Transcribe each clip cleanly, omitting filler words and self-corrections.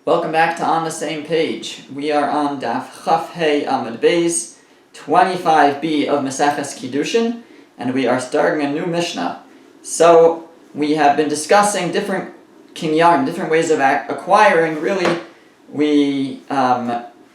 Welcome back to On the Same Page. We are on Daf Chaf Hey Amud Beis, 25b of Maseches Kiddushin, and we are starting a new Mishnah. So we have been discussing different kinyan, different ways of acquiring. Really, we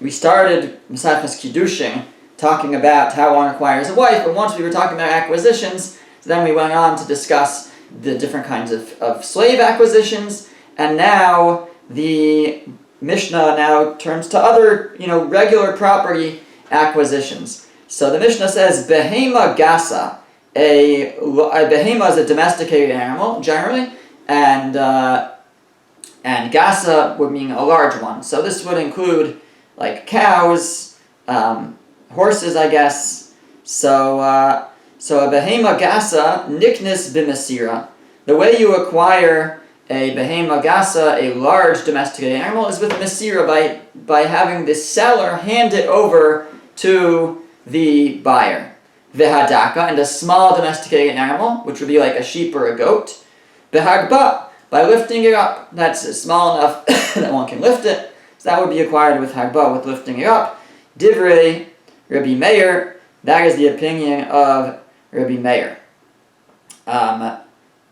started Maseches Kiddushin talking about how one acquires a wife, but once we were talking about acquisitions, then we went on to discuss the different kinds of slave acquisitions, and now the Mishnah now turns to other, regular property acquisitions. So the Mishnah says, Behema Gasa. A behema is a domesticated animal, generally, and Gasa would mean a large one. So this would include, like, cows, horses, I guess. So a Behema Gasa, Niknis B'Masira. The way you acquire a behema gasa, a large domesticated animal, is with masira, by having the seller hand it over to the buyer. Vehadaka, and a small domesticated animal, which would be like a sheep or a goat. Behagba, by lifting it up. That's small enough that one can lift it. So that would be acquired with hagba, with lifting it up. Divrei Rabbi Meir, that is the opinion of Rabbi Meir.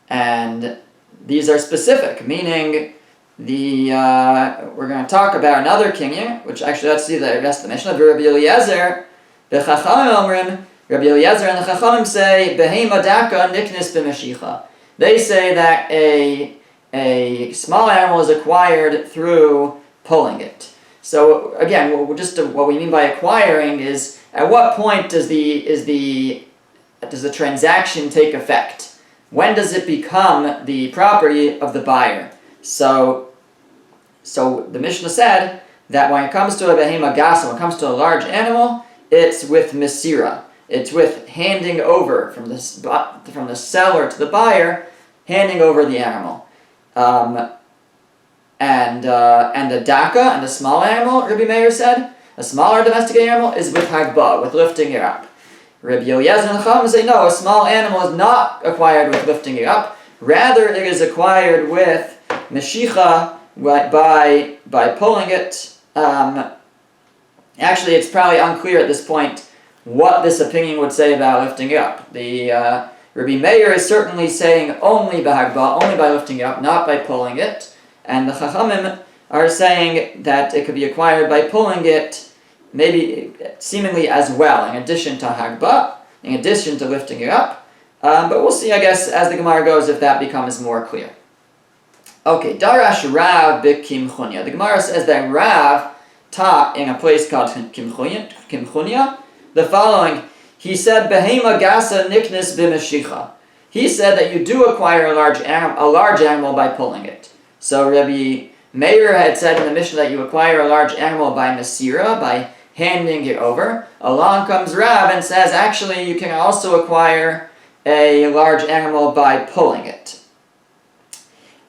And these are specific, meaning we're going to talk about another kinyan, which actually, let's see the rest of the Mishnah. Rabbi Eliezer, the Chachamim Omrim, Rabbi Eliezer and the Chachamim say, Behema daka niknis b'mashicha. They say that a small animal is acquired through pulling it. So again, what we mean by acquiring is, at what point does the transaction take effect? When does it become the property of the buyer? So the Mishnah said that when it comes to a behema gasa, when it comes to a large animal, it's with mesira. It's with handing over from the seller to the buyer, handing over the animal. And the daka, and the small animal, Rabbi Meir said, a smaller domesticated animal is with hagba, with lifting it up. Rabbi Eliezer and the Chachamim say, no, a small animal is not acquired with lifting it up. Rather, it is acquired with meshicha, by pulling it. Actually, it's probably unclear at this point what this opinion would say about lifting it up. The Rabbi Meir is certainly saying only bahagba, only by lifting it up, not by pulling it. And the Chachamim are saying that it could be acquired by pulling it, maybe seemingly as well, in addition to hagba, in addition to lifting it up. But we'll see, I guess, as the Gemara goes, if that becomes more clear. Okay, Darash Rav b'Kimchunya. The Gemara says that Rav taught in a place called Kimchunya the following. He said, Behema gasa niknis b'mashicha. He said that you do acquire a large animal by pulling it. So Rabbi Meir had said in the Mishnah that you acquire a large animal by masira, by handing it over. Along comes Rav and says, actually, you can also acquire a large animal by pulling it.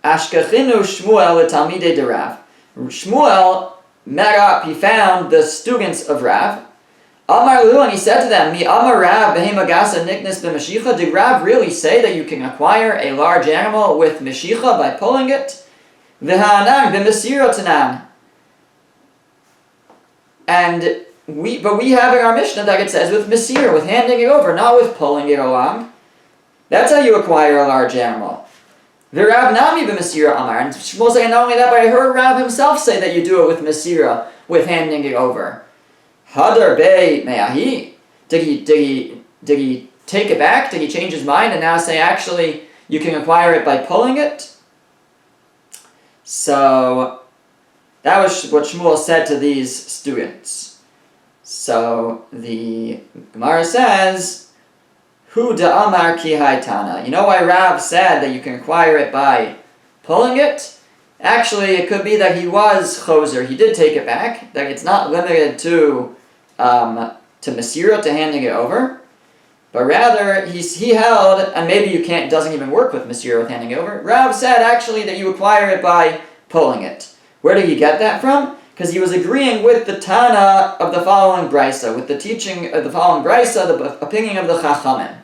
Ashkechinu Shmuel l'talmidei de Rav. Shmuel met up, he found the students of Rav. Amar Lu, and he said to them, Mi Amar Rav behema gasa niknis b'mashicha. Did Rav really say that you can acquire a large animal with mashicha by pulling it? V'ha'anan b'masira tanan. But we have in our Mishnah that it says with masir, with handing it over, not with pulling it along. That's how you acquire a large animal. V'Rav nami b'masira amar. And Shmuel saying not only that, but I heard Rav himself say that you do it with masira, with handing it over. Hadar be me'ahi. Did he take it back? Did he change his mind and now say actually you can acquire it by pulling it? So that was what Shmuel said to these students. So the Gemara says, Hu da'amar ki haitana. You know why Rav said that you can acquire it by pulling it? Actually, it could be that he was choser. He did take it back. That it's not limited to masira, to handing it over. But rather, he held, and maybe it doesn't even work with masira, with handing it over. Rav said actually that you acquire it by pulling it. Where did he get that from? Because he was agreeing with the Tana of the following brisa, with the teaching of the following brisa, the opinion of the Chachamim.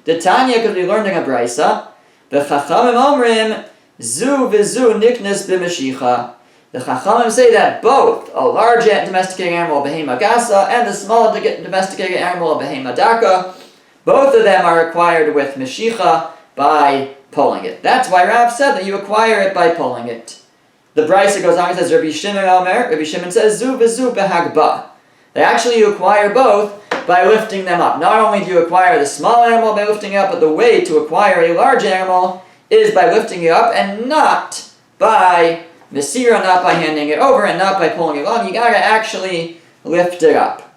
The Tanya, because we learned in a brisa, the Chachamim Omrim, Zu v'zu niknes b'mashicha. The Chachamim say that both a large domesticated animal, behema gasa, and the small domesticated animal, behema daka, both of them are acquired with meshicha by pulling it. That's why Rav said that you acquire it by pulling it. The Brisa goes on and says, Rabbi Shimon says, zu v'zu behagba. That actually you acquire both by lifting them up. Not only do you acquire the small animal by lifting it up, but the way to acquire a large animal is by lifting it up and not by Mesira, not by handing it over and not by pulling it along. You gotta actually lift it up.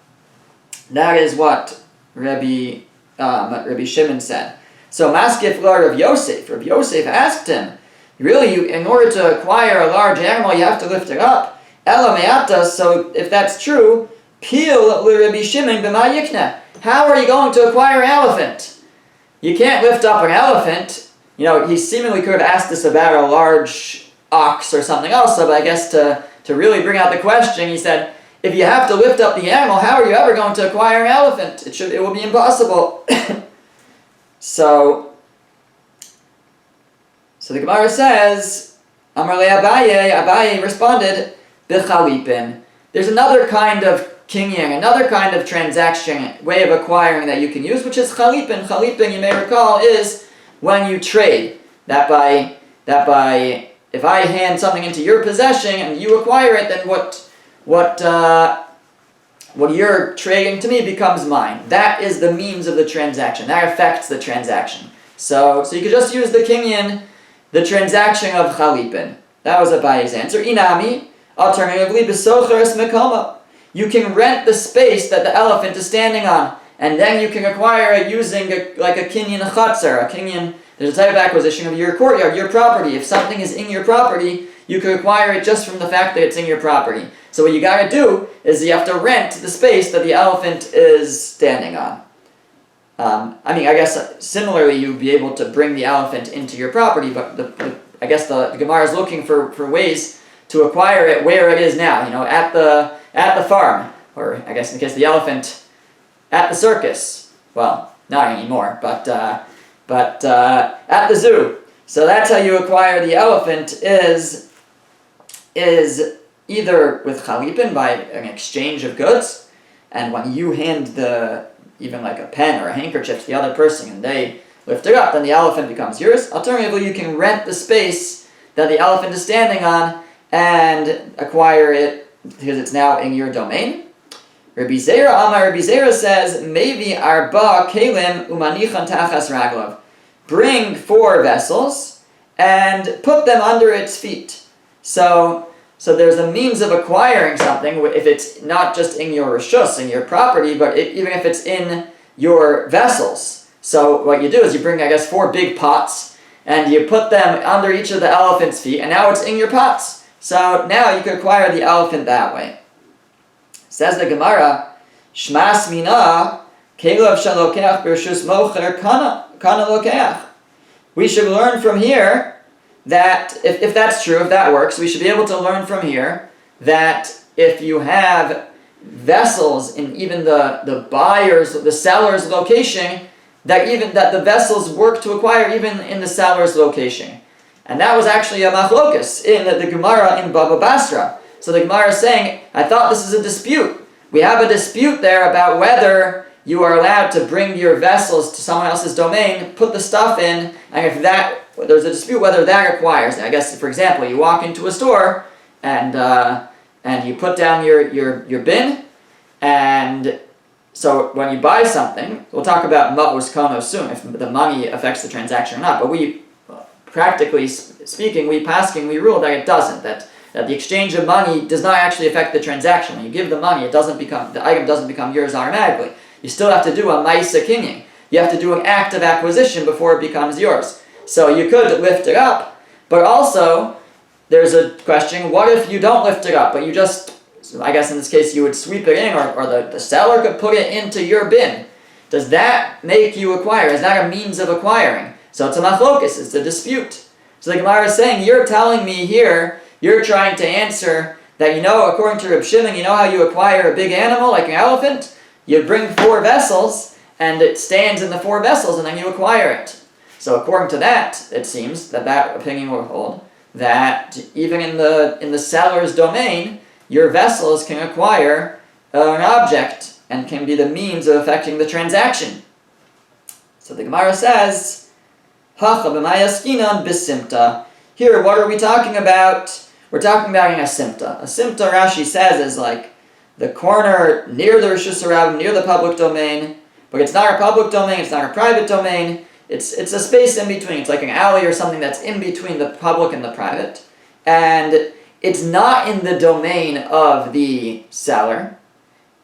That is what Rabbi Shimon said. So Maskif Lord of Yosef, Rabbi Yosef asked him, really, in order to acquire a large animal, you have to lift it up. Ela me'ata, so if that's true, Pil Rabbi Shimon b'ma yikneh. How are you going to acquire an elephant? You can't lift up an elephant. You know, he seemingly could have asked this about a large ox or something else, but I guess to really bring out the question, he said, if you have to lift up the animal, how are you ever going to acquire an elephant? It will be impossible. So the Gemara says, Amar le Abaye responded, B'chalipin. There's another kind of kinyan, another kind of transaction, way of acquiring that you can use, which is chalipin. Chalipin, you may recall, is when you trade. That by if I hand something into your possession and you acquire it, then what you're trading to me becomes mine. That is the means of the transaction. That affects the transaction. So you could just use the kinyan, the transaction of chalipin. That was Abaye's answer. Inami, alternatively, b'socheres mekoma. You can rent the space that the elephant is standing on, and then you can acquire it using a kinyan chatzar. A kinyan, there's a type of acquisition of your courtyard, your property. If something is in your property, you can acquire it just from the fact that it's in your property. So what you gotta do is you have to rent the space that the elephant is standing on. I guess similarly you'd be able to bring the elephant into your property, but I guess the Gemara is looking for ways to acquire it where it is now, at the farm, or I guess in the case of the elephant, at the circus. Well, not anymore, but at the zoo. So that's how you acquire the elephant is either with chalipin, by an exchange of goods, and when you hand even like a pen or a handkerchief to the other person and they lift it up, then the elephant becomes yours. Alternatively, you can rent the space that the elephant is standing on and acquire it because it's now in your domain. Rabbi Zera says, Mevi arba kelim umanichan tachas raglav. Bring 4 vessels and put them under its feet. So there's a means of acquiring something if it's not just in your rishus, in your property, but even if it's in your vessels. So what you do is you bring, 4 big pots and you put them under each of the elephant's feet, and now it's in your pots. So now you can acquire the elephant that way. Says the Gemara, Shmas mina kelev shalokeach b'rishus mocher kana lokeach. We should learn from here that, if that's true, if that works, we should be able to learn from here that if you have vessels in even the buyer's, the seller's location, that the vessels work to acquire even in the seller's location. And that was actually a machlokus in the Gemara in Baba Basra. So the Gemara is saying, I thought this is a dispute. We have a dispute there about whether you are allowed to bring your vessels to someone else's domain, put the stuff in, and if there's a dispute whether that acquires it. I guess, for example, you walk into a store and you put down your bin, and so when you buy something, we'll talk about ma'us kono soon, if the money affects the transaction or not, but practically speaking, we rule that it doesn't, that the exchange of money does not actually affect the transaction. When you give the money, the item doesn't become yours automatically. You still have to do a ma'isa kinyan. You have to do an act of acquisition before it becomes yours. So you could lift it up, but also there's a question, what if you don't lift it up, but you just, I guess in this case you would sweep it in, or the seller could put it into your bin. Does that make you acquire? Is that a means of acquiring? So it's a machlokus, it's a dispute. So the Gemara is saying, you're telling me here, you're trying to answer that, according to Reb Shimon, how you acquire a big animal like an elephant? You bring 4 vessels, and it stands in the 4 vessels, and then you acquire it. So according to that, it seems that opinion will hold that even in the seller's domain, your vessels can acquire an object and can be the means of affecting the transaction. So the Gemara says, Hacha b'mayaskinan b'simta. Here, what are we talking about? We're talking about a simta. A simta, Rashi says, is like the corner near the Rishus Harabim, near the public domain, but it's not a public domain, it's not a private domain, it's a space in between. It's like an alley or something that's in between the public and the private. And it's not in the domain of the seller.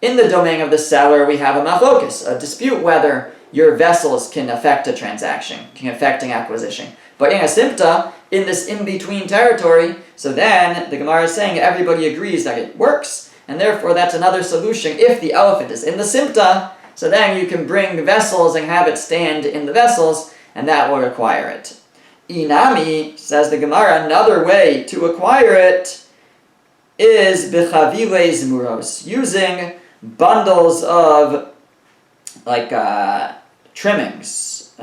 In the domain of the seller, we have a machlokus, a dispute whether your vessels can affect a transaction, can affect an acquisition. But in a simta, in this in-between territory, so then the Gemara is saying everybody agrees that it works, and therefore that's another solution. If the elephant is in the simta, so then you can bring vessels and have it stand in the vessels, and that will acquire it. Inami, says the Gemara, another way to acquire it is b'chavile zmuros, using bundles of trimmings,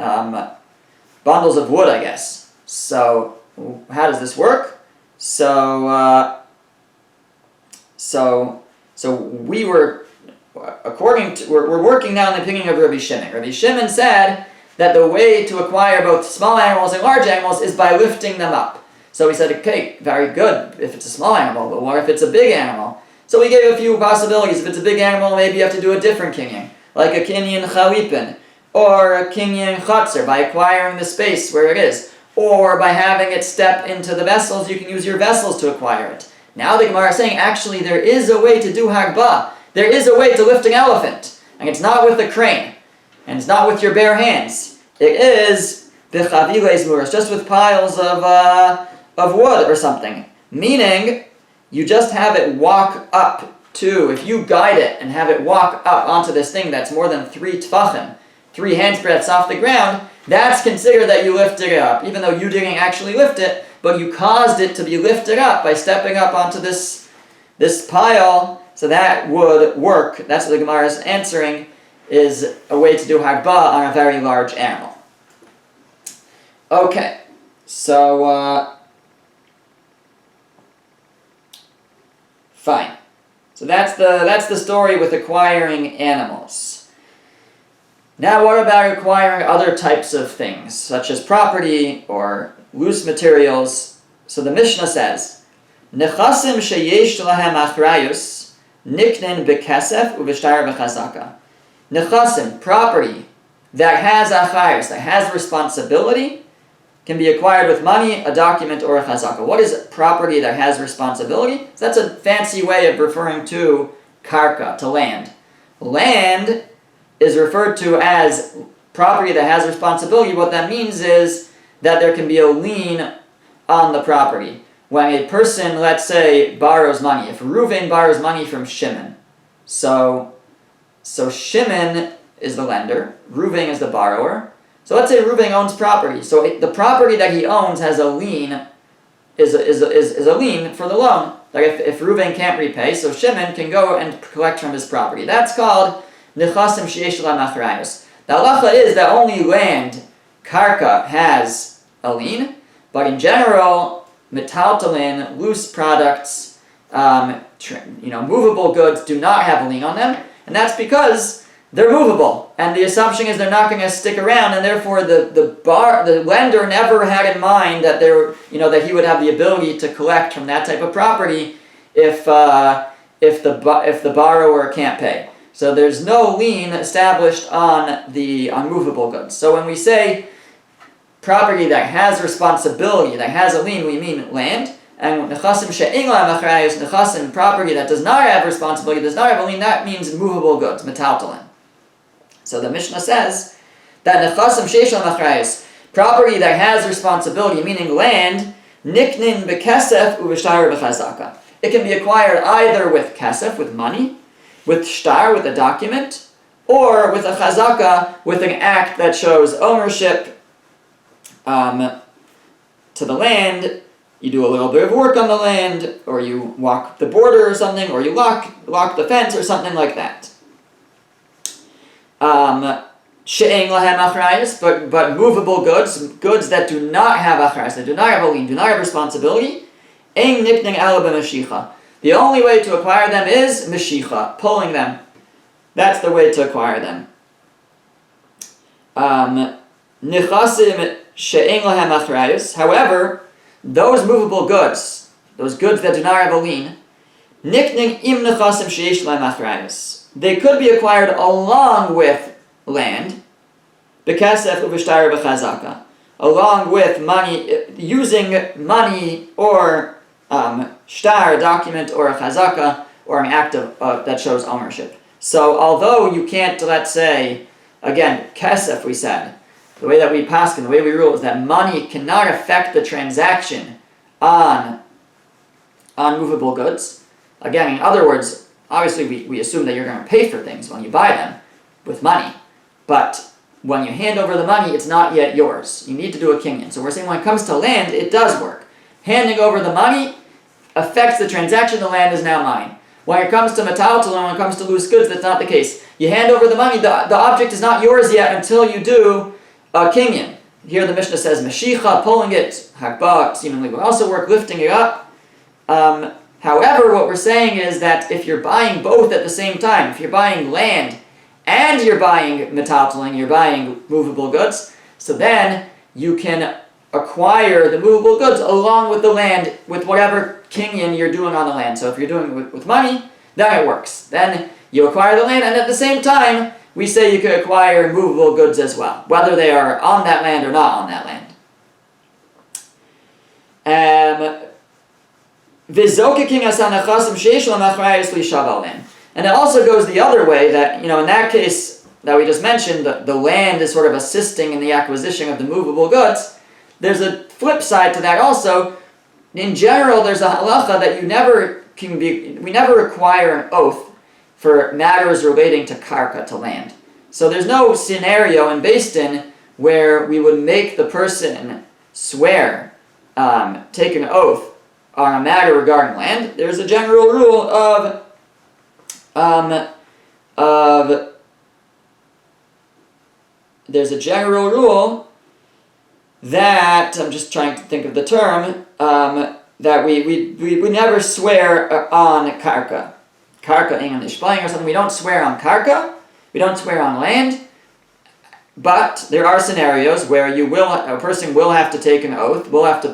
bundles of wood, I guess. So how does this work? So we were, we're working now in the opinion of Rabbi Shimon. Rabbi Shimon said that the way to acquire both small animals and large animals is by lifting them up. So we said, okay, very good if it's a small animal, but what if it's a big animal? So we gave a few possibilities. If it's a big animal, maybe you have to do a different kinyan, like a kinyan chalipin, or a kinyan chatzar, by acquiring the space where it is, or by having it step into the vessels, you can use your vessels to acquire it. Now the Gemara is saying, actually, there is a way to do hagbah. There is a way to lift an elephant, and it's not with a crane, and it's not with your bare hands. It is b'chaviles muras, just with piles of wood or something. Meaning, you just have it walk up to, if you guide it and have it walk up onto this thing that's more than 3 tfachim, 3 handsbreadths off the ground, that's considered that you lifted it up, even though you didn't actually lift it, but you caused it to be lifted up by stepping up onto this pile, so that would work. That's what the Gemara is answering, is a way to do hagbah on a very large animal. Okay, so fine. So that's the story with acquiring animals. Now what about acquiring other types of things, such as property or loose materials? So the Mishnah says, Nechasim sheyesh lahem achrayus niknen bekesef uv'shtar b'chazaka. Nechasim, property that has achrayus, that has responsibility, can be acquired with money, a document, or a chazaka. What is property that has responsibility? So that's a fancy way of referring to karka, to land. Land is referred to as property that has responsibility. What that means is that there can be a lien on the property. When a person, let's say, borrows money, if Reuven borrows money from Shimon, so Shimon is the lender, Reuven is the borrower. So let's say Reuven owns property. So the property that he owns has a lien, is a lien for the loan. Like if Reuven can't repay, so Shimon can go and collect from his property. That's called nechasim sheyesh lahem achrayus. The halacha is that only land, karka, has a lien, but in general, metaltalin, loose products, movable goods do not have a lien on them, and that's because they're movable, and the assumption is they're not going to stick around, and therefore the lender never had in mind that that he would have the ability to collect from that type of property if the borrower can't pay. So there's no lien established on the unmovable goods. So when we say property that has responsibility, that has a lien, we mean land. And nechasim she'ein lahem achrayus, nechasim, property that does not have responsibility, does not have a lien, that means movable goods, metaltalin. So the Mishnah says that nechasim sheyesh lahem achrayus, property that has responsibility, meaning land, niknin bekesef uv'shtar b'chazaka. It can be acquired either with kesef, with money, with shtar, with a document, or with a chazaka, with an act that shows ownership to the land. You do a little bit of work on the land, or you walk the border or something, or you lock the fence or something like that. she'ein lahem achrayus, but movable goods that do not have achrayus, that do not have a lien, do not have responsibility, ein nikning ela b'mashicha. The only way to acquire them is mashicha, pulling them. That's the way to acquire them. Nechasim she'ein lahem achrayus. However, those movable goods, those goods that do not have a lien, nikning im nechasim she'esh lahem achrayus. They could be acquired along with land, b'kesef u'b'shtar b'chazaka, along with money, using money or shtar, a document, or a chazaka, or an act of that shows ownership. So although you can't, let's say, again, kesef, we said, the way that we paskin, the way we rule is that money cannot affect the transaction on movable goods. Again, in other words, obviously we assume that you're going to pay for things when you buy them with money. But when you hand over the money, it's not yet yours. You need to do a kinyan. So we're saying when it comes to land, it does work. Handing over the money affects the transaction, the land is now mine. When it comes to metaltal and when it comes to loose goods, that's not the case. You hand over the money, the object is not yours yet until you do a kinyan. Here the Mishnah says mashicha, pulling it, hakba, seemingly will also work, lifting it up. However, what we're saying is that if you're buying both at the same time, if you're buying land and you're buying metaltaling, you're buying movable goods, so then you can acquire the movable goods along with the land with whatever kinyan you're doing on the land. So if you're doing it with money, then it works. Then you acquire the land, and at the same time, we say you could acquire movable goods as well, whether they are on that land or not on that land. And it also goes the other way, that, in that case that we just mentioned, the land is sort of assisting in the acquisition of the movable goods. There's a flip side to that also. In general, there's a halacha that we never require an oath for matters relating to karka, to land. So there's no scenario in Beis Din where we would make the person swear, take an oath on a matter regarding land. There's a general rule that, I'm just trying to think of the term, that we never swear on karka. Karka in Ishplaying or something. We don't swear on karka, we don't swear on land, but there are scenarios where a person will have to take an oath, will have to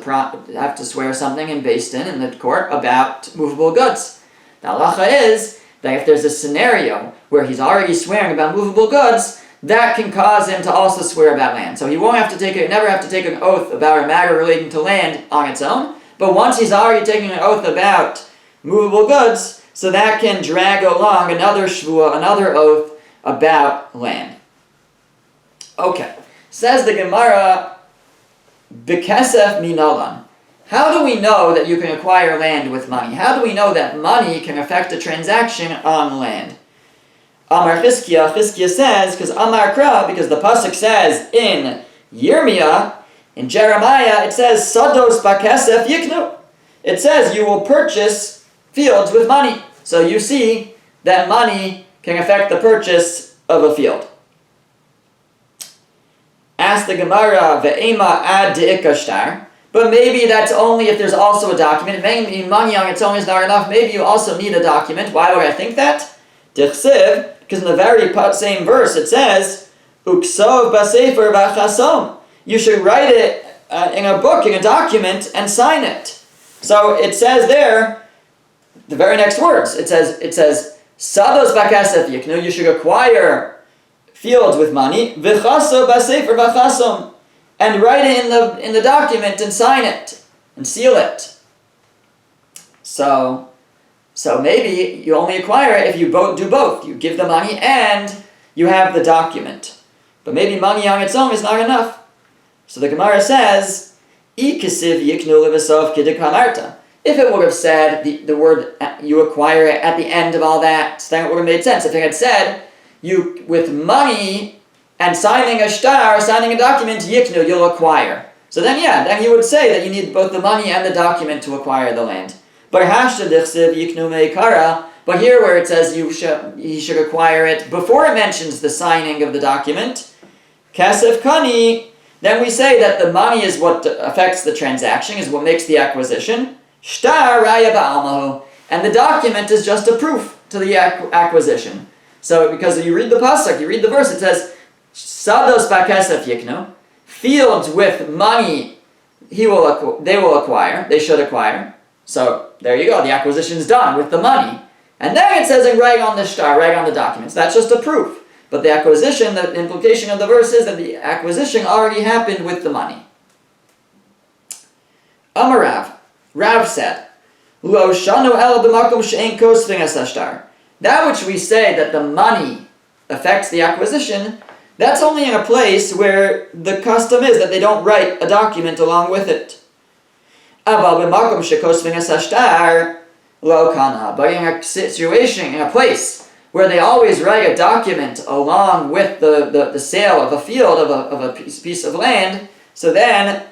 swear something in Beis Din, in the court, about movable goods. The halacha is that if there's a scenario where he's already swearing about movable goods, that can cause him to also swear about land. So he never have to take an oath about a matter relating to land on its own, but once he's already taking an oath about movable goods, so that can drag along another shvuah, another oath about land. Okay, says the Gemara, B'kesef minalan. How do we know that you can acquire land with money? How do we know that money can affect a transaction on land? Amar Chizkiah says, because the pasuk says in Yirmiyah, in Jeremiah, it says, Sados b'kesef yiknu. It says you will purchase fields with money. So you see that money can affect the purchase of a field. Ask the Gemara, ve'ema ad de'ikashtar. But maybe that's only if there's also a document. Maybe money on its own is not enough. Maybe you also need a document. Why would I think that? Dichsiv, because in the very same verse it says, Uksov b'sefer v'chasom. You should write it in a book, in a document, and sign it. So it says there, the very next words, it says, Sados b'kesef yiknu, you should acquire fields with money, v'chaso b'sefer v'chasom, and write it in the document and sign it and seal it. So maybe you only acquire it if you do both. You give the money and you have the document. But maybe money on its own is not enough. So the Gemara says, Ikisiv yiknu levasov kidik hamarta. If it would have said the word you acquire it at the end of all that, then it would have made sense. If it had said you with money and signing a shtar, signing a document, yiknu, you'll acquire. So then you would say that you need both the money and the document to acquire the land. But here where it says he should acquire it, before it mentions the signing of the document, Kesef Kani, then we say that the money is what affects the transaction, is what makes the acquisition. Shtar Raya Ba'almahu. And the document is just a proof to the acquisition. So, because you read the pasuk, you read the verse, it says, Sados Bakesef Yiknu, fields with money they will acquire, they should acquire. So, there you go, the acquisition is done with the money. And then it says, write on the shtar, write on the documents. That's just a proof. But the acquisition, the implication of the verse is that the acquisition already happened with the money. Amarav, Rav said, Lo shanu el b'makom she'en kosving es hashtar. That which we say that the money affects the acquisition, that's only in a place where the custom is that they don't write a document along with it. Aval b'makom she'kosving es hashtar lo kana. But in a situation, in a place where they always write a document along with the sale of a field, of a piece of land, so then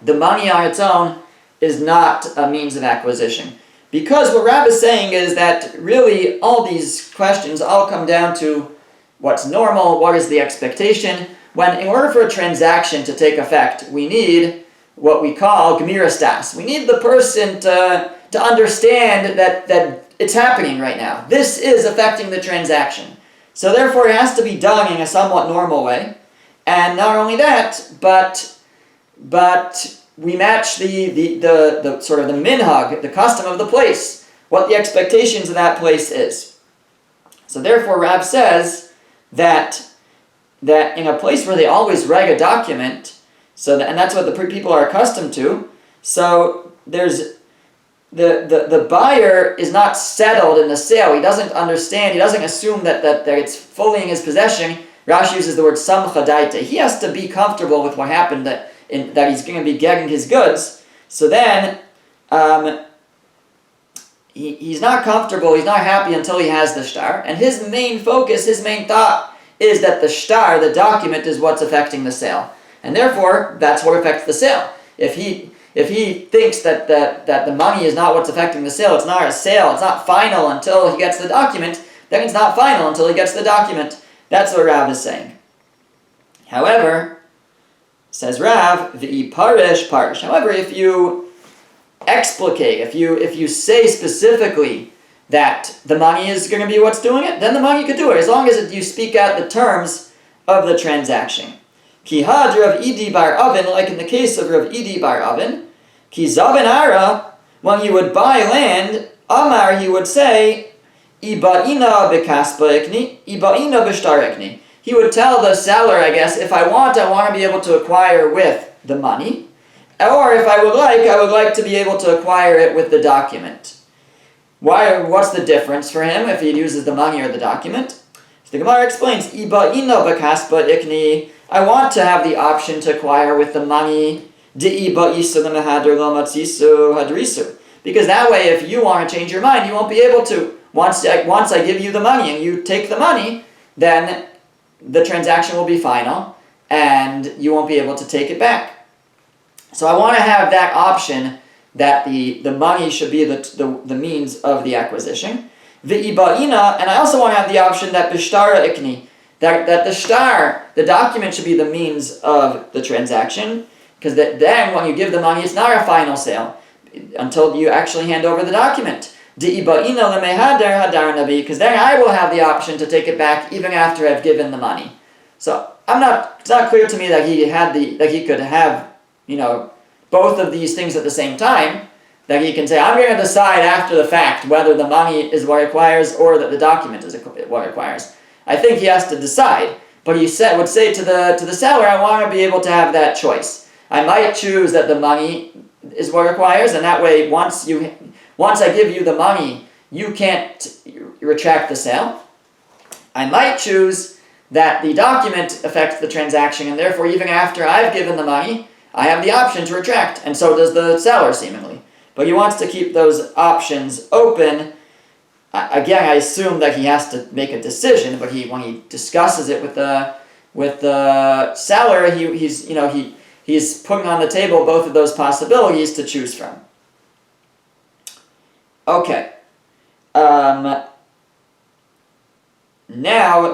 the money on its own is not a means of acquisition. Because what Rav is saying is that really all these questions all come down to what's normal, what is the expectation, when in order for a transaction to take effect, we need what we call gemiras. We need the person to understand that it's happening right now. This is affecting the transaction. So therefore it has to be done in a somewhat normal way. And not only that, but we match the sort of the minhag, the custom of the place, what the expectations of that place is. So therefore Rav says that in a place where they always write a document, and that's what the people are accustomed to, so there's the buyer is not settled in the sale. He doesn't understand, he doesn't assume that it's fully in his possession. Rashi uses the word samcha daita. He has to be comfortable with what happened, that he's going to be getting his goods. So then, he's not comfortable, he's not happy until he has the shtar. And his main focus, his main thought is that the shtar, the document, is what's affecting the sale. And therefore, that's what affects the sale. If he thinks that the money is not what's affecting the sale, it's not a sale, it's not final until he gets the document, then it's not final until he gets the document. That's what Rav is saying. However, says Rav, v'i parish parish. However, if you explicate, if you say specifically that the money is going to be what's doing it, then the money could do it, as long as you speak out the terms of the transaction. Ki had Rav Idi bar Avin, like in the case of Rav Idi bar Avin, ki zavin ara, when he would buy land, Amar, he would say, Iba'ina b'kaspa ikni, Iba'ina b'shtar ikni. He would tell the seller, I guess, if I want to be able to acquire with the money, or if I would like to be able to acquire it with the document. What's the difference for him if he uses the money or the document? So the Gemara explains, Iba'ina b'kaspa ikni, I want to have the option to acquire with the money, because that way, if you want to change your mind, you won't be able to. Once I give you the money and you take the money, then the transaction will be final, and you won't be able to take it back. So I want to have that option that the money should be the means of the acquisition. V'iba'ina, and I also want to have the option that b'shtara ikni, that the shtar, the document, should be the means of the transaction, because then when you give the money, it's not a final sale until you actually hand over the document. Because then I will have the option to take it back even after I've given the money. So it's not clear to me that he could have, both of these things at the same time, that he can say, I'm going to decide after the fact whether the money is what it requires or that the document is what it requires. I think he has to decide, but he would say to the seller, I want to be able to have that choice. I might choose that the money is what it requires, and that way, once I give you the money, you can't retract the sale. I might choose that the document affects the transaction, and therefore, even after I've given the money, I have the option to retract, and so does the seller, seemingly. But he wants to keep those options open. Again, I assume that he has to make a decision, but when he discusses it with the seller, he's putting on the table both of those possibilities to choose from. Okay. Now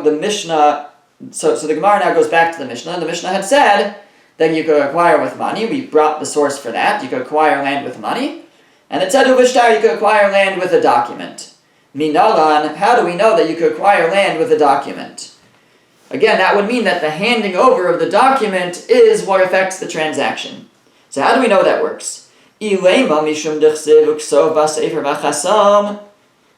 the Mishnah So the Gemara now goes back to the Mishnah. The Mishnah had said that you could acquire with money. We brought the source for that. You could acquire land with money. And it said, Uvishtar, you could acquire land with a document. Minalan, how do we know that you could acquire land with a document? Again, that would mean that the handing over of the document is what affects the transaction. So how do we know that works? Ilema mishum dechsev uksov b'sefer v'chasam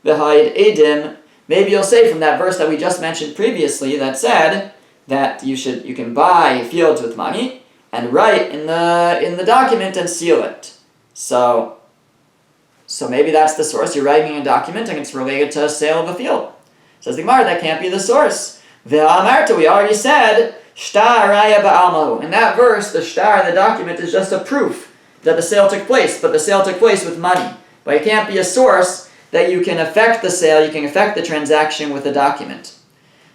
v'hayid edim. Maybe you'll say from that verse that we just mentioned previously that said that you can buy fields with money and write in the document and seal it. So maybe that's the source. You're writing a document and it's related to a sale of a field. Says the Gemara, that can't be the source. Ve'amarta, we already said, shtar raya ba'almahu. In that verse, the shtar in the document is just a proof that the sale took place, but the sale took place with money. But it can't be a source that you can affect the sale, you can affect the transaction with a document.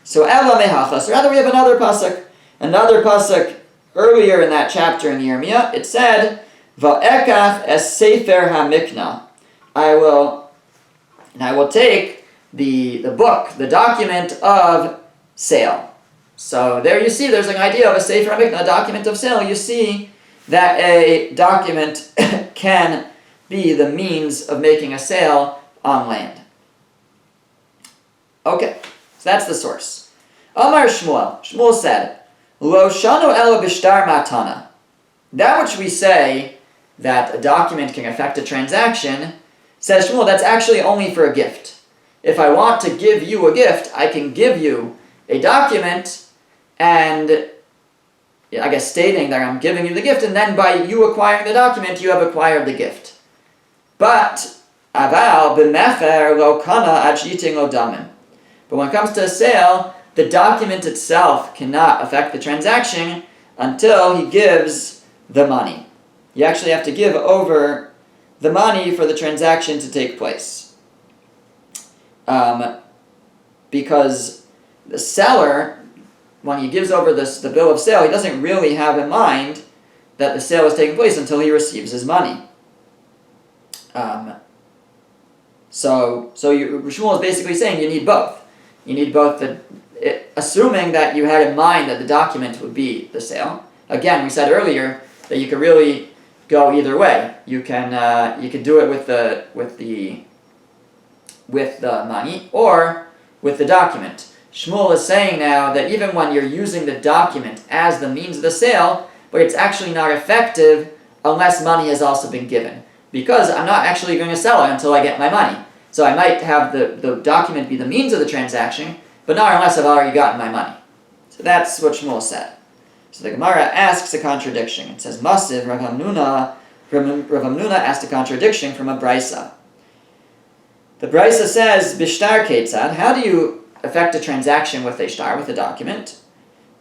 So ela mehachas, rather we have another pasuk earlier in that chapter in Yirmiyah. It said, va'ekach es sefer hamikna. I will take the book, the document of sale. So there you see, there's an idea of a sefer hamikna, a document of sale. You see that a document can be the means of making a sale on land. Okay, so that's the source. Amar Shmuel. Shmuel said, Lo shanu ela b'shtar matana. That which we say that a document can affect a transaction, says Shmuel, that's actually only for a gift. If I want to give you a gift, I can give you a document and I guess stating that I'm giving you the gift, and then by you acquiring the document, you have acquired the gift. But aval b'mecher lo kana ad sheyitin lo damin. But when it comes to a sale, the document itself cannot affect the transaction until he gives the money. You actually have to give over the money for the transaction to take place. Because the seller, when he gives over the bill of sale, he doesn't really have in mind that the sale is taking place until he receives his money. So Shmuel is basically saying you need both. You need both, assuming that you had in mind that the document would be the sale. Again, we said earlier that you could really go either way. You can do it with the money or with the document. Shmuel is saying now that even when you're using the document as the means of the sale, but it's actually not effective unless money has also been given. Because I'm not actually going to sell it until I get my money. So I might have the document be the means of the transaction, but not unless I've already gotten my money. So that's what Shmuel said. So the Gemara asks a contradiction. It says, Masiv, Rav Hamnuna asked a contradiction from a Brisa. The Brisa says, Bishtar Ketzad, how do you affect a transaction with a shtar, with a document?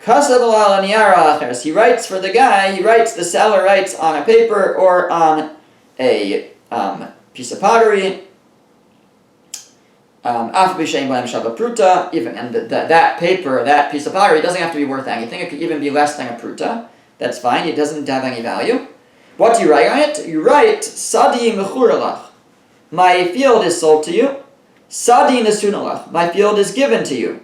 He writes for the guy, the seller writes on a paper or on a piece of pottery, even and that paper, that piece of pottery doesn't have to be worth anything. It could even be less than a pruta. That's fine. It doesn't have any value. What do you write on it? You write Sadi mechuralach. My field is sold to you. Sadi nesunalach. My field is given to you.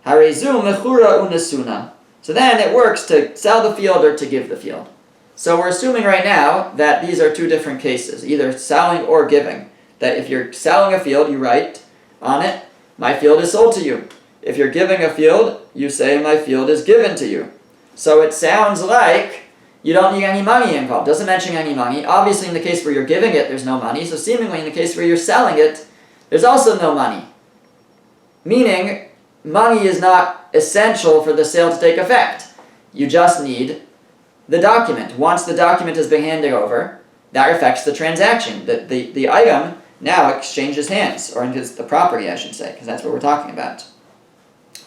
Harezu mechura unasuna. So then it works to sell the field or to give the field. So we're assuming right now that these are two different cases, either selling or giving. That if you're selling a field, you write on it, my field is sold to you. If you're giving a field, you say, my field is given to you. So it sounds like you don't need any money involved. Doesn't mention any money. Obviously in the case where you're giving it, there's no money. So seemingly in the case where you're selling it, there's also no money. Meaning, money is not essential for the sale to take effect. You just need the document. Once the document has been handed over, that affects the transaction. The item now exchanges hands, or the property, I should say, because that's what we're talking about.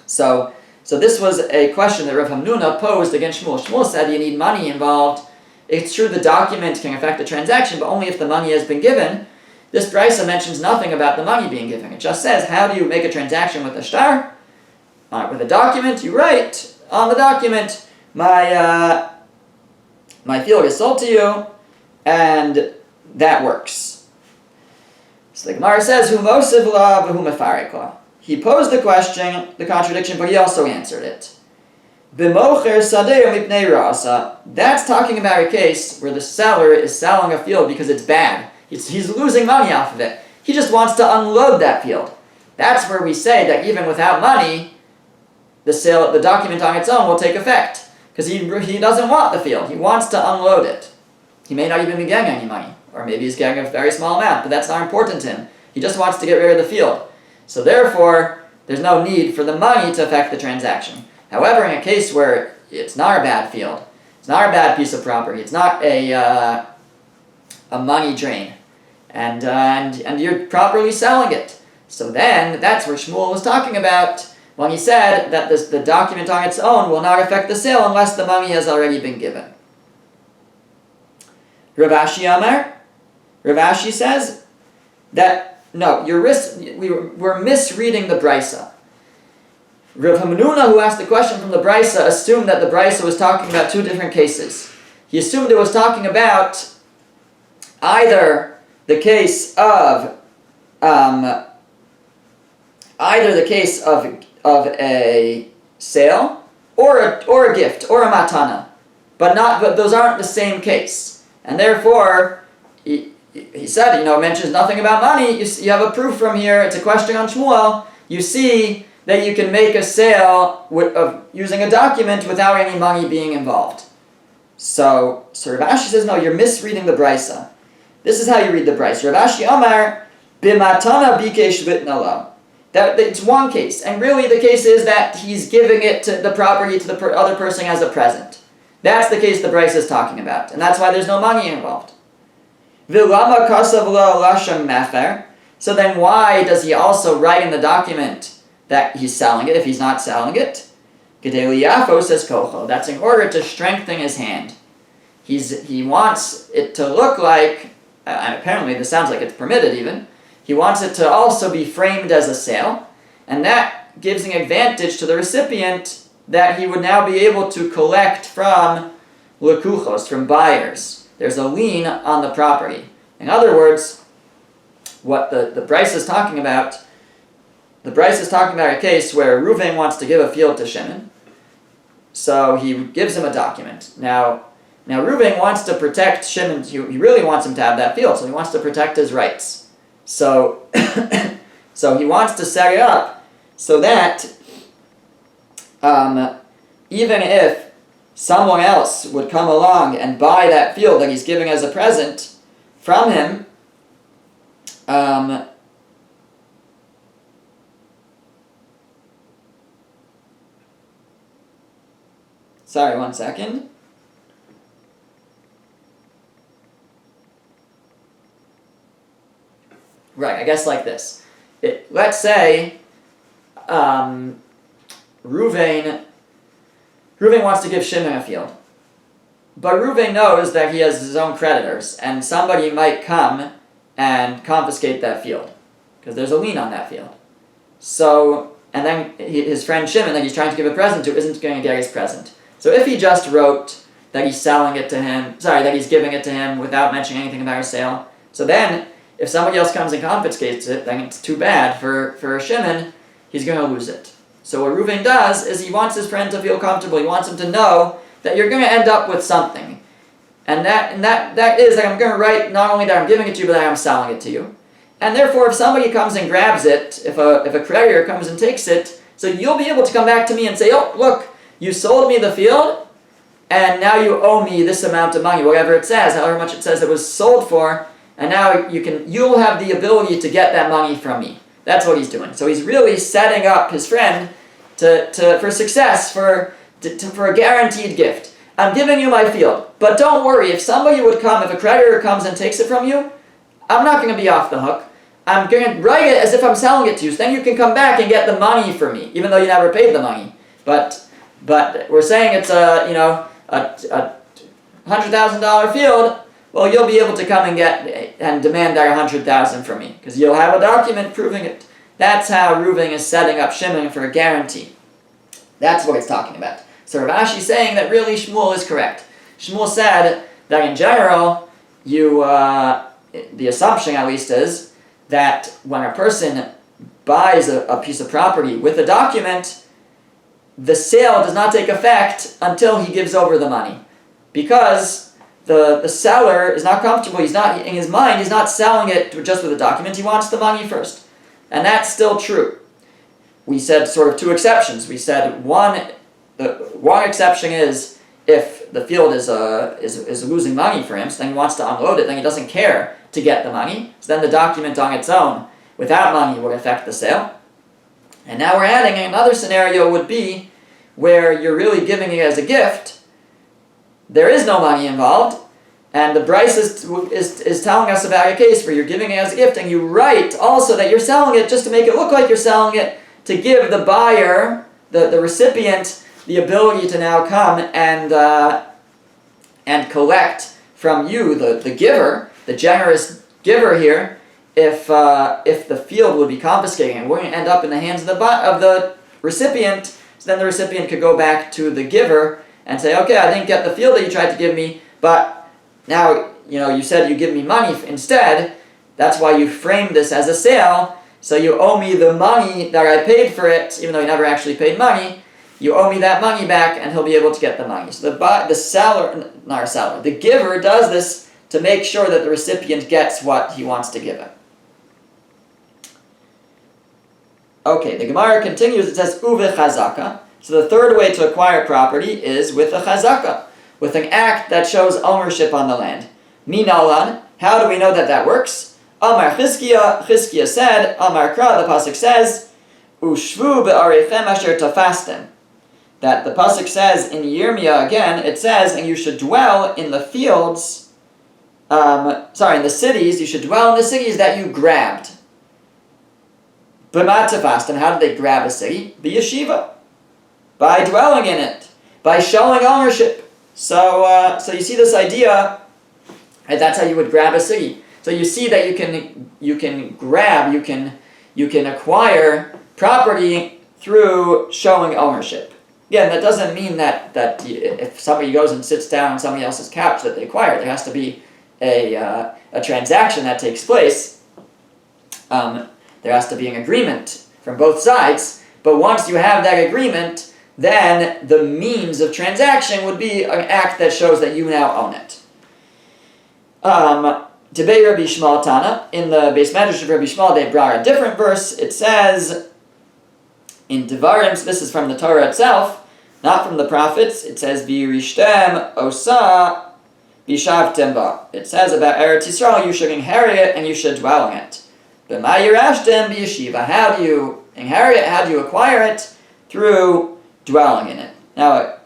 So this was a question that Rav Hamnuna posed against Shmuel. Shmuel said you need money involved. It's true the document can affect the transaction, but only if the money has been given. This brisa mentions nothing about the money being given. It just says, how do you make a transaction with a shtar? With a document, you write on the document, my field is sold to you, and that works. So the Gemara says, Hu mosiv la v'hu mefarek la. he posed the question, the contradiction, but he also answered it. B'mocher sadeh mipnei ra'asa. That's talking about a case where the seller is selling a field because it's bad. He's losing money off of it. He just wants to unload that field. That's where we say that even without money, the document on its own will take effect. Because he doesn't want the field. He wants to unload it. He may not even be getting any money. Or maybe he's getting a very small amount, but that's not important to him. He just wants to get rid of the field. So therefore, there's no need for the money to affect the transaction. However, in a case where it's not a bad field, it's not a bad piece of property, it's not a money drain, and you're properly selling it. So then, that's where Shmuel was talking about when he said that the document on its own will not affect the sale unless the money has already been given. Rav Ashi Amar, Rav Ashi says that, no, we're misreading the Brisa. Rav Hamnuna, who asked the question from the Brisa, assumed that the Brisa was talking about two different cases. He assumed it was talking about either the case of a sale or a gift or a matana, but those aren't the same case, and therefore he said, it mentions nothing about money. You have a proof from here. It's a question on Shmuel. You see that you can make a sale of using a document without any money being involved. So Rav Ashi says, no, you're misreading the Brisa. This is how you read the Brisa. Rav Ashi Amar, b'matana bikesh v'tnala. That it's one case, and really the case is that he's giving it to the property to the other person as a present. That's the case the Brisa is talking about, and that's why there's no money involved. V'lama kasav lo lashem mefer. So then why does he also write in the document that he's selling it if he's not selling it? Gedei liyafo says kocho. That's in order to strengthen his hand. He wants it to look like, and apparently this sounds like it's permitted even, he wants it to also be framed as a sale, and that gives an advantage to the recipient that he would now be able to collect from lekuchos, from buyers. There's a lien on the property. In other words, what the Brisa is talking about, the Brisa is talking about a case where Reuven wants to give a field to Shimon, so he gives him a document. Now Reuven wants to protect Shimon, he really wants him to have that field, so he wants to protect his rights. So, so he wants to set it up so that even if someone else would come along and buy that field that he's giving as a present from him, sorry, one second. Right, I guess like this. Let's say Reuven wants to give Shimon a field. But Reuven knows that he has his own creditors, and somebody might come and confiscate that field, because there's a lien on that field. So, and then his friend Shimon that he's trying to give a present to isn't going to get his present. So if he just wrote that he's selling it to him, that he's giving it to him without mentioning anything about a sale, so then if somebody else comes and confiscates it, then it's too bad for Shimon, he's going to lose it. So what Reuven does is he wants his friend to feel comfortable. He wants him to know that you're going to end up with something. And that is that I'm going to write not only that I'm giving it to you, but that I'm selling it to you. And therefore, if somebody comes and grabs it, if a creditor comes and takes it, so you'll be able to come back to me and say, oh, look, you sold me the field, and now you owe me this amount of money, whatever it says, however much it says it was sold for, and now you'll have the ability to get that money from me. That's what he's doing. So he's really setting up his friend for success, for a guaranteed gift. I'm giving you my field, but don't worry, if somebody would come, if a creditor comes and takes it from you, I'm not going to be off the hook. I'm going to write it as if I'm selling it to you, so then you can come back and get the money for me, even though you never paid the money. But we're saying it's a $100,000 field. Well, you'll be able to come and get and demand that $100,000 from me, because you'll have a document proving it. That's how Reuven is setting up Shimon for a guarantee. That's what it's talking about. So Rav Ashi is saying that really Shmuel is correct. Shmuel said that in general, the assumption at least is that when a person buys a piece of property with a document, the sale does not take effect until he gives over the money, because the seller is not comfortable. He's not, in his mind, he's not selling it just with a document. He wants the money first, and that's still true. We said sort of two exceptions. We said one exception is if the field is losing money for him, so then he wants to unload it, then he doesn't care to get the money. So then the document on its own, without money, would affect the sale. And now we're adding another scenario would be where you're really giving it as a gift. There is no money involved, and the Bryce is telling us about a case where you're giving it as a gift, and you write also that you're selling it just to make it look like you're selling it, to give the buyer, the recipient, the ability to now come and collect from you, the giver, the generous giver here, if the field would be confiscated and wouldn't end up in the hands of the recipient, so then the recipient could go back to the giver and say, okay, I didn't get the field that you tried to give me, but now, you said you give me money instead. That's why you framed this as a sale, so you owe me the money that I paid for it, even though you never actually paid money. You owe me that money back, and he'll be able to get the money. So the giver does this to make sure that the recipient gets what he wants to give him. Okay, the Gemara continues. It says, Uve chazaka. So the third way to acquire property is with a chazaka, with an act that shows ownership on the land. Minalan, how do we know that works? Amar Chizkiya said, Amar Kra, the pasuk says, Ushvu be'arechem asher tafastem. That the pasuk says in Yirmiyah again, it says, and you should dwell in the fields, in the cities, you should dwell in the cities that you grabbed. B'ma tafastem, how did they grab a city? B'yeshiva. By dwelling in it, by showing ownership. So you see this idea, right, that's how you would grab a city. So you see that you can grab, you can acquire property through showing ownership. Again, that doesn't mean that if somebody goes and sits down on somebody else's couch that they acquire. There has to be a transaction that takes place. There has to be an agreement from both sides. But once you have that agreement, then the means of transaction would be an act that shows that you now own it. Debei Rabbi Shmuel Tana, in the Beis Medrash of Rabbi Shmuel, they brought a different verse. It says in Devarim, so this is from the Torah itself, not from the prophets. It says V'yirishtem osa v'shavtem ba. It says about Eretz Yisrael, you should inherit it and you should dwell in it. B'ma yirashtem b'yeshiva. How do you inherit it? How do you acquire it? Through dwelling in it. Now,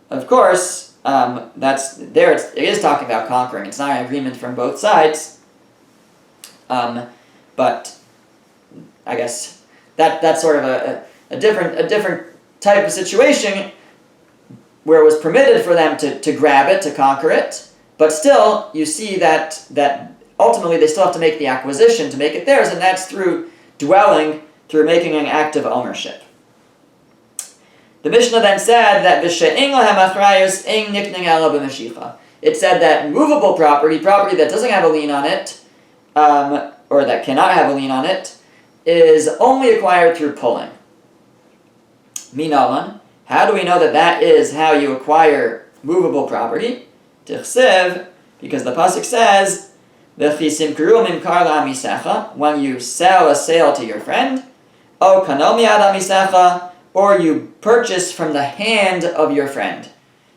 of course, it is talking about conquering. It's not an agreement from both sides. But I guess that's sort of a different type of situation where it was permitted for them to grab it, to conquer it, but still you see that ultimately they still have to make the acquisition to make it theirs, and that's through dwelling, through making an act of ownership. The Mishnah then said that it said that movable property that doesn't have a lien on it, or that cannot have a lien on it, is only acquired through pulling. Minalan, how do we know that is how you acquire movable property? Tichsev, because the pasuk says, when you sell a sale to your friend, o kano miad amisecha, or you purchase from the hand of your friend.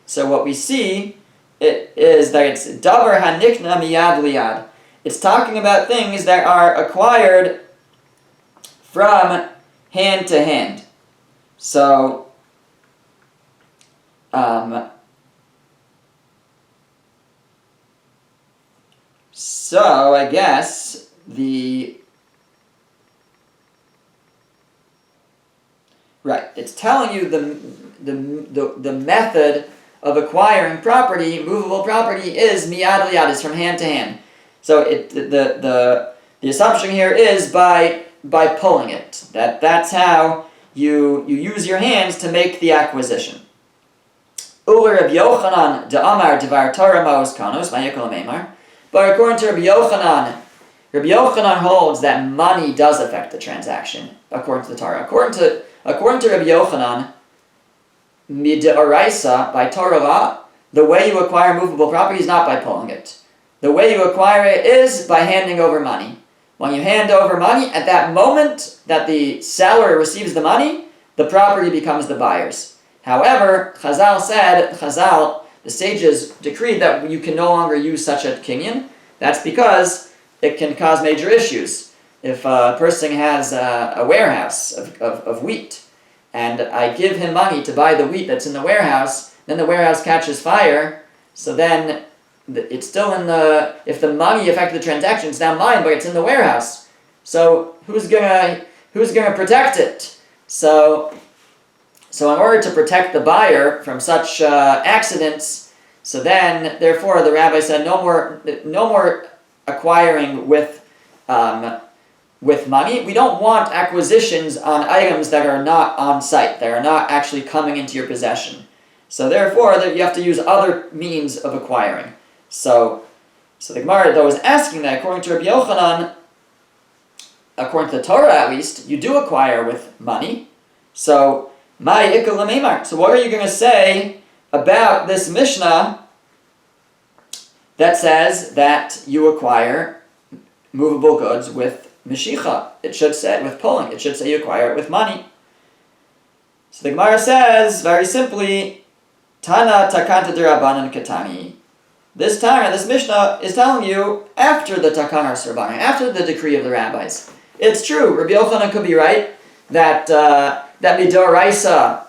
So what we see is that it's davar hanikna miyad liyad. It's talking about things that are acquired from hand to hand. So, I guess it's telling you the method of acquiring property, movable property, is miyad liyad, is from hand to hand. So the assumption here is by pulling it. That's how you use your hands to make the acquisition. But according to Rabbi Yochanan, Rabbi Yochanan holds that money does affect the transaction, according to the Torah. According to Rabbi Yochanan, mid'oraisa, by Torah law, the way you acquire movable property is not by pulling it. The way you acquire it is by handing over money. When you hand over money, at that moment that the seller receives the money, the property becomes the buyer's. However, the sages decreed that you can no longer use such a kinyan. That's because it can cause major issues. If a person has a warehouse of wheat, and I give him money to buy the wheat that's in the warehouse, then the warehouse catches fire, so then it's still in if the money affected the transaction, it's now mine, but it's in the warehouse. So who's gonna protect it? So in order to protect the buyer from such accidents, so then therefore the rabbi said no more acquiring with money. We don't want acquisitions on items that are not on site, that are not actually coming into your possession. So therefore you have to use other means of acquiring. So the Gemara, though, is asking that according to Rabbi Yochanan, according to the Torah at least, you do acquire with money. So what are you going to say about this Mishnah that says that you acquire movable goods with Meshicha? It should say with pulling. It should say you acquire it with money. So the Gemara says, very simply, Tana takanta d'Rabbanan katani. This Mishnah is telling you after the takana s'Rabbanan, after the decree of the rabbis. It's true, Rabbi Yochanan could be right that midoraisa,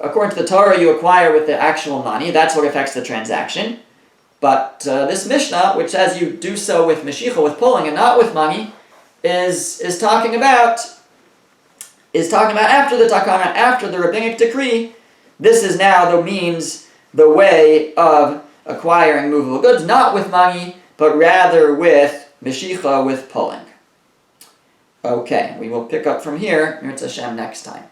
according to the Torah, you acquire with the actual money. That's what affects the transaction. But this Mishnah, which says you do so with Meshicha, with pulling, and not with money, is talking about after the takana, after the rabbinic decree. This is now the way of acquiring movable goods, not with money, but rather with Meshicha, with pulling. Okay, we will pick up from here, Mirz Hashem, next time.